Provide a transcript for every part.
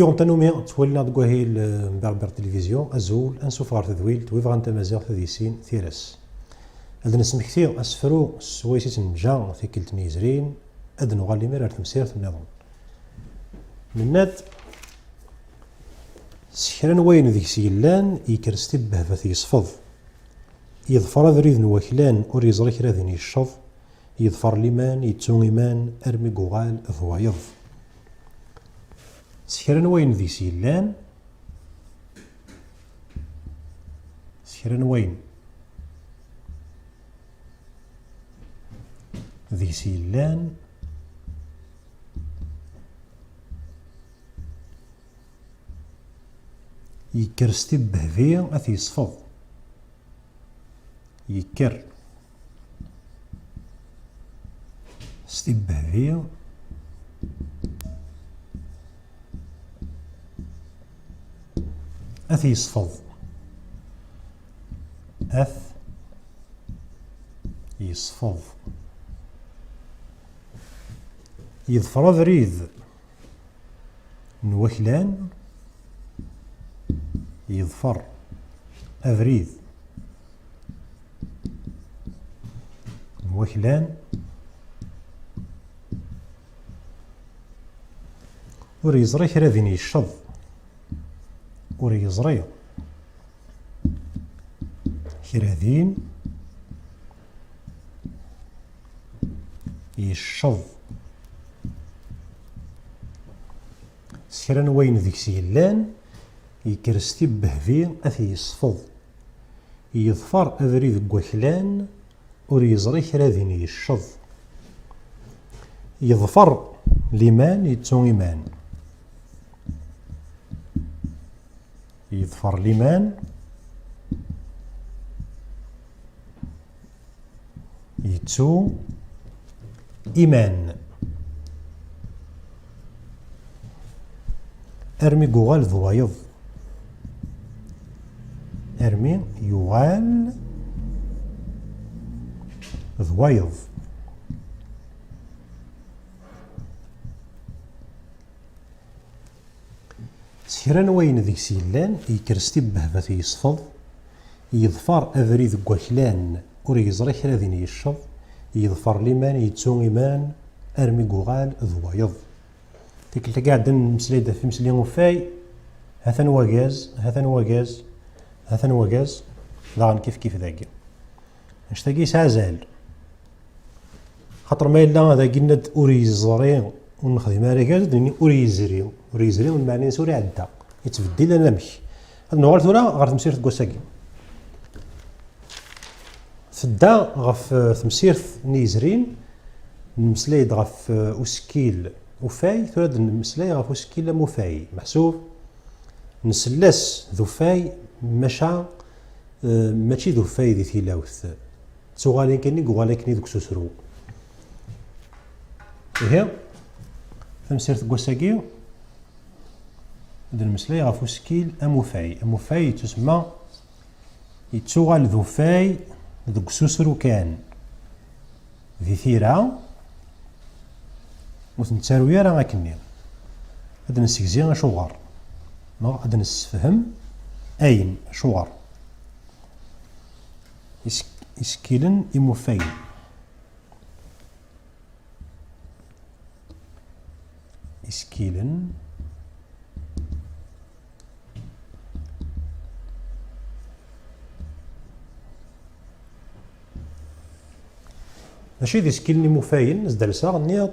فيديو تنومي تولينا دكواهي بربر تلفزيون أزول أنسوف غار تذويل تويف غان تمازيغ تديسين ثيرس هاد نسمكتي أسفرو سويسيت نجا في كلت نيزرين أد نغالي مير تمسيرة النظام منات سكران وين ذيك سيلان يكرستي بهفة يصفض يظفر ذريذ نوكلان ور يزري كرا ذين يشفض يظفر ليمان يتسون إيمان أرمي قوغال ضوايض سكران وين ذي سيلان سكران وين ذي سيلان يكرستي بهذي أثي يصفض يكر ستي بهذي أث يصفض أث يصفض يظفر ذريذ نوكلان يظفر أذريذ نوكلان ور يزري كرا ذين يشض ور يزري كرا ذين يشض سكران وين ذيك سيلان يكرستي بهفي أثي يصفض يظفر أذريذ قوكلان ور يزري كرا ذين يشض يظفر ليمان يتسون إيمان يظفر ليمان يتسو إيمان أرمي قوغال ضوايض أرمي يغال ضوايض سيران وين ذيك سيلان يكرستي بهفة يصفض يظفر أذريذ قوكلان ور يزري كرا ذين يشض يظفر ليمان يتسون إيمان أرمي قوغال ضوايض ديك اللي قاعد نمسلي في مسلي وفاي هذا نواجاز هذا نواجاز هذا نواجاز ضاغن كيف ذاك نشتاقي سازال خاطر ما إلا هذا قلنا أوري زري ونخدم ركاز دني أوري يزري والمعني سوري عدا يتبدل أنا مش هاد نوغال ثورا غير تمسيرة كوساكي تدا غف تمسيرة نيزرين نمسليد غف أسكيل وفاي ثورا نمسلاي غف أسكيل موفاي محسوب نسلس ذو فاي مشا ماشي ذو فاي ذي ثيلاوث تسوغالين كني قوالين كني ذوك سوسرو إيه تمسيرة كوساكي هاد المسلاي غف أسكيل أموفاي تسمى يتسوغال ذو فاي ذوك سوسرو كان ذي ثيرا وتنتارويا راه غاكني هاد نسكزي شوغر هاد نسفهم أين شوغر إسكيلن إموفاين إسكيلن ماشي دي سكيلني موفاين نزدرسا نياض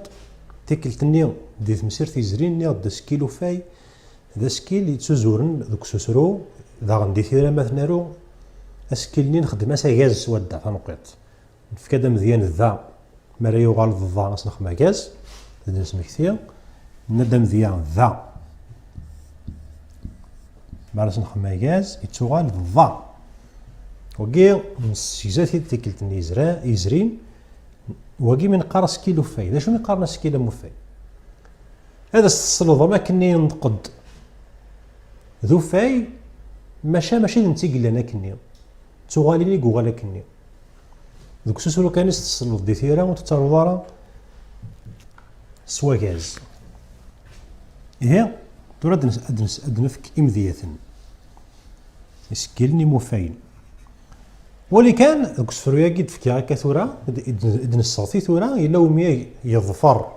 تيكلتني دي تمسير تيزرين نياض دا سكيلو فاي ذا سكيل يتسوزورن ذوك سوسرو ذا غندي ثيرا مثنارو اسكيلني نخدم اساكاز سودا تنقيط نفكادا مزيان ذا مرا يوغال الضا نخدم كاز هذا اسمك ثيا ندا مزيان ذا مرا نخدم كاز يتسوغال الضا وكي نسيزاتي تيكلتني يزرين وكي من قار سكيلو فاي ذا شنو يقارن سكيلو موفاي هذا السلوض ما كني نقد ذو فاي ماشي نتيق لنا كني تغاليني قوغالا كني ذوك سوسرو كان يستصلو دي ثيرا وتتروضارا سواكاز إيه تورا أدنفك إمذية يسكيلني موفاين ولي كان ديك السفرويا كي تفكي هكا ثورا إدن الصوتي ثورا إلا وميا يظفر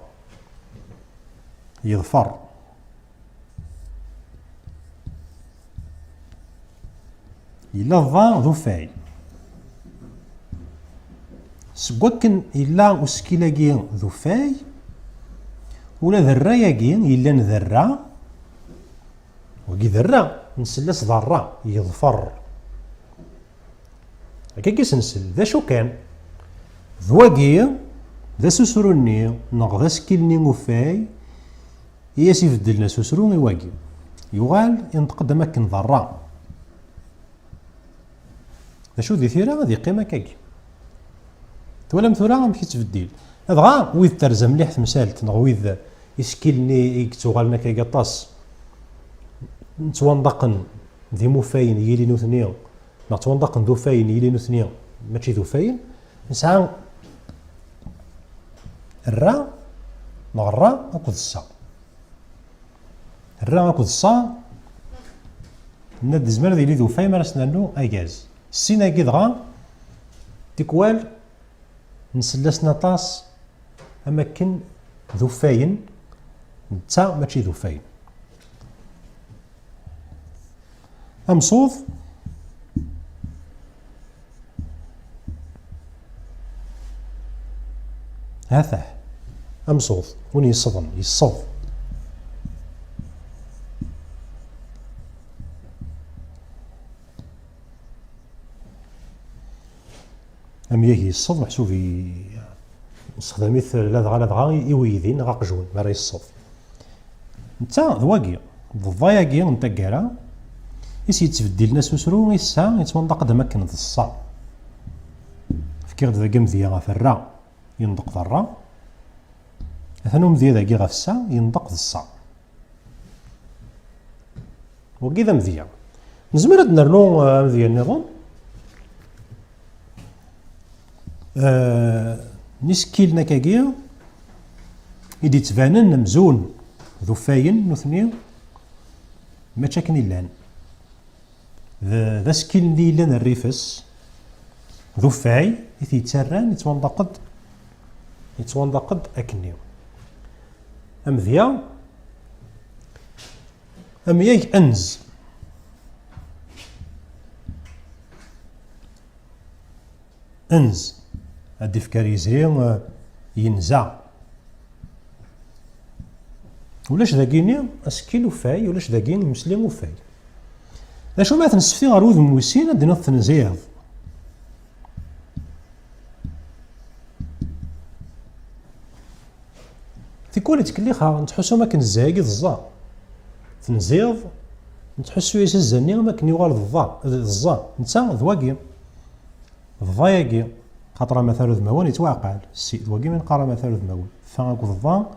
إلا ظا ذو فاعل سكوكن إلا وسكيلاكي ذو فاي ولا ذرا ياكي إلا نذرا وكي ذرا نسلس ضرا يظفر هكا كيسنسل ذا شو كان ذواكي ذا سوسروني نغ ذا سكيلني وفاي هي سيفدلنا سوسرو يواكي يغال ينتقد مكن ضرا ذا شو ذي ثيرا غادي قيمة كاكي تولم ثورا غا مكي تبديل هذا ويذ ترزم مليح تمسالت نغ ويذ يسكيلني يكتوغالنا كاكا طاس نتوندقن ذي موفاين يلي نوثنيو نتوندقن ذو فاين يلي نوثنيو ماشي ذو فاين نسعى الرا نغ الرا اكد الصا الرا اكد الصا ند زمر ذي ذو فاين مرسنا نو ايكاز السينا كيدغا تيكوال نسلسنا طاس اماكن ذو فاين نتا ماشي ذو فاين امصوض هاثه امصوض وني يصض ام يجي يصض محسوب استخداميت لدغا يويذين غاقجون ما راه يصض نتا ذواكي الضاياكي نتا كارا يسي يتبدل ناس وسرو يسا يتمنطق دمكن ذا الصا فكير ذا قمذية غاف الرا ينطق ذا الرا أثنو مذية ذا كي غاف السا ينطق ذا الصا وكي ذا مذية نزمر هاد نرنو مذية النظام نسكيلنا كاكي يدي تبانن مزون ذو فاين نوثنيو ما تشاكني لان ذا سكيل دي لنا الريفس ذو فاي يتسران يتوندقد اكنيو ام ذيا ام ياك انز هادي فكاري زين ينزع ولاش ذاكيني اسكيل وفاي ولاش ذاكين مسلم وفاي لاشو ما تنسفتي غير وذ موسين عندنا التنزيض تيكون تكليخا نتحسو ما كنزاكي الظا تنزيض نتحسو ياس الزني ما كن يغال الظا نتا ذواكي الضاياكي خاطر مثال ذموان يتواقع السي ذواكي من قرا مثال ذموان فاكو الظا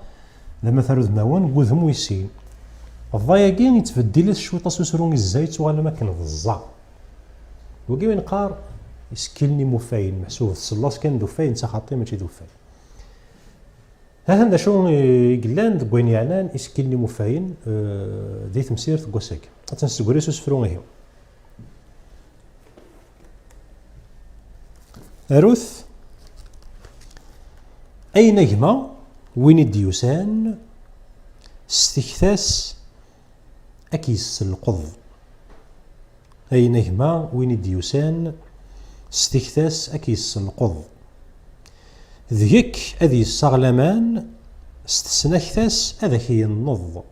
ذا مثال ذموان قوذهم ويسين الضاياكي يتبدل الشويطه سوسرون الزايت ولا ما كان الظا وكي وين قار يسكلني موفاين محسوب الصلاص كان ذو فاين تا خاطي ماشي ذو فاين ها هذا شو يقلان ذوين يعنان يسكلني موفاين ذي تمسير تقوساك تنسقوري سوسفرون هيو أروث أي نجمة وين الديوسان استكثاس أكيس القض أي نجمة وين الديوسان استكثاس أكيس القض ذيك أذي السغلمان استسنكثاس أذكي النض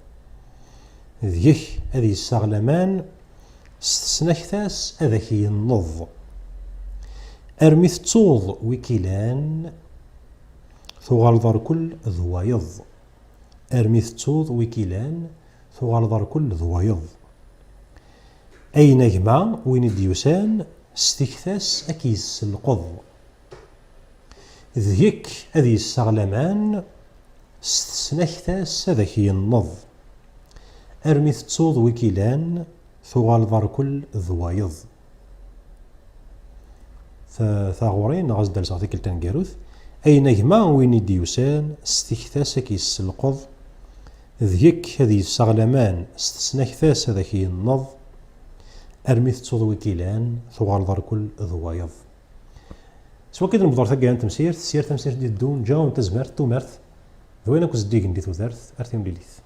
ذيك أذي السغلمان استسنكثاس أذكي النض أرميث توض ويكيلان ثغالضر كل ذوايض أرميث توض ويكيلان ثغالضر كل ذوايض أي نجمة وين الديوسان استكثاس أكيس القض ذيك أذي السغلمان استسنكثاس أذكي النض أرميث توض ويكيلان ثغالضر كل ذوايض ثاغورين غاز دارس غادي كلتان كاروث أي نجمة وين ديوسان استكثاس كيس القض ذيك هذه السغلمان استثناك ثاس هذاك ينض أرمي تتصوض وكيلان ثوار دار كل ذوايض سوا كده نبضر ثقة أنت مسير تسير تمسير دي الدون جاون تزمرت تومرت ذوينك وزديق ندي ثوثرت أرتيم ليليث